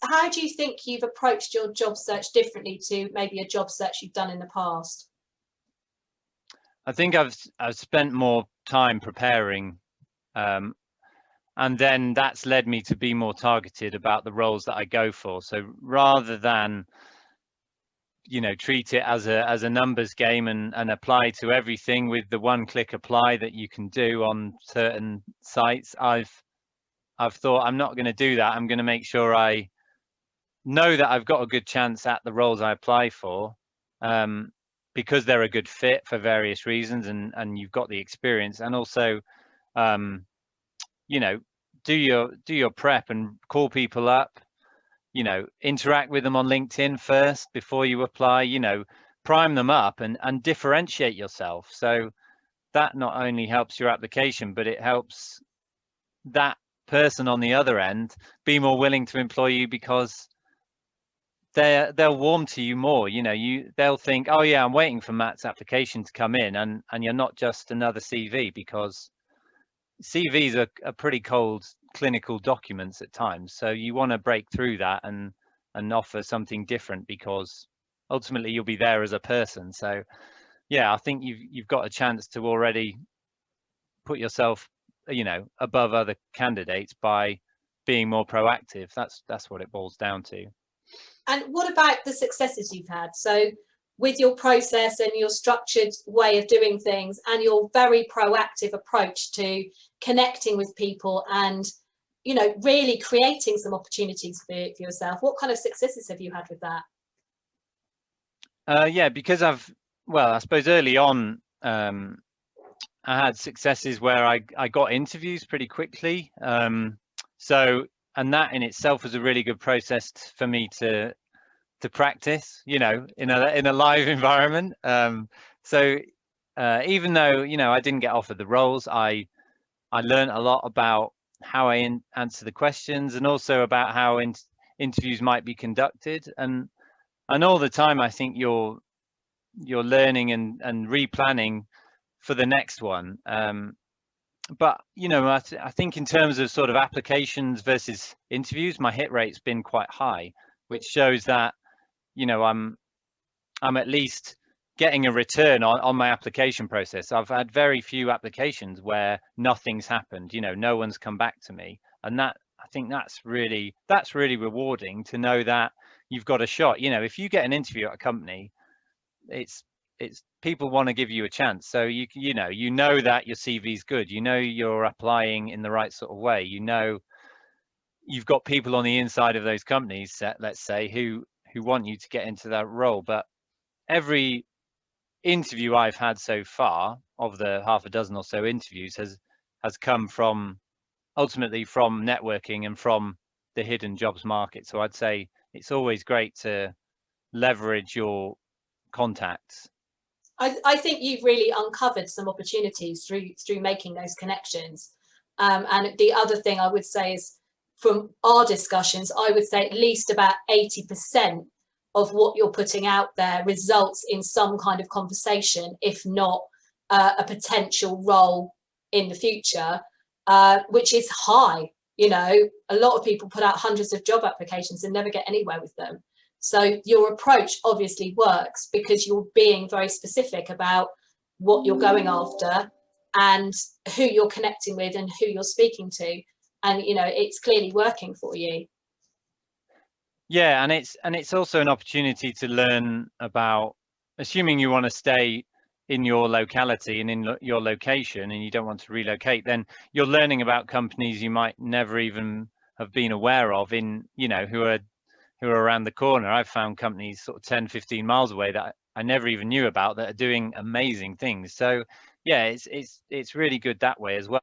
how do you think you've approached your job search differently to maybe a job search you've done in the past? I think I've spent more time preparing, and then that's led me to be more targeted about the roles that I go for. So rather than, you know, treat it as a numbers game and apply to everything with the one-click apply that you can do on certain sites, I've thought I'm not going to do that. I'm going to make sure I know that I've got a good chance at the roles I apply for, because they're a good fit for various reasons, and you've got the experience, and also, you know, do your prep and call people up, you know, interact with them on LinkedIn first before you apply, you know, prime them up and differentiate yourself. So that not only helps your application, but it helps that person on the other end be more willing to employ you, because they'll warm to you more. You know, they'll think, oh yeah, I'm waiting for Matt's application to come in, and you're not just another CV, because CVs are pretty cold clinical documents at times. So you want to break through that and offer something different, because ultimately you'll be there as a person. So yeah, I think you've got a chance to already put yourself, you know, above other candidates by being more proactive. That's what it boils down to. And what about the successes you've had? So with your process and your structured way of doing things and your very proactive approach to connecting with people and, you know, really creating some opportunities for yourself, what kind of successes have you had with that? Yeah, because I suppose early on, I had successes where I got interviews pretty quickly. So, and that in itself was a really good process for me to practice, you know, in a live environment. So even though, you know, I didn't get offered the roles, I learned a lot about how I answer the questions, and also about how interviews might be conducted, and all the time I think you're learning and replanning for the next one. But you know, I think in terms of sort of applications versus interviews, my hit rate's been quite high, which shows that, you know, I'm at least getting a return on my application process. I've had very few applications where nothing's happened, you know, no one's come back to me, and that, I think that's really rewarding to know that you've got a shot. You know, if you get an interview at a company, it's people want to give you a chance. So you know that your CV is good, you know you're applying in the right sort of way, you know you've got people on the inside of those companies, let's say, who want you to get into that role. But every interview I've had so far, of the half a dozen or so interviews, has come from ultimately from networking and from the hidden jobs market. So I'd say it's always great to leverage your contacts. I think you've really uncovered some opportunities through making those connections. And the other thing I would say is, from our discussions, I would say at least about 80% of what you're putting out there results in some kind of conversation, if not a potential role in the future, which is high. You know, a lot of people put out hundreds of job applications and never get anywhere with them. So your approach obviously works because you're being very specific about what you're going after and who you're connecting with and who you're speaking to. And, you know, it's clearly working for you. Yeah, and it's also an opportunity to learn about, assuming you want to stay in your locality and in your location and you don't want to relocate, then you're learning about companies you might never even have been aware of, in, you know, who are around the corner. I've found companies sort of 10, 15 miles away that I never even knew about, that are doing amazing things. So yeah, it's really good that way as well.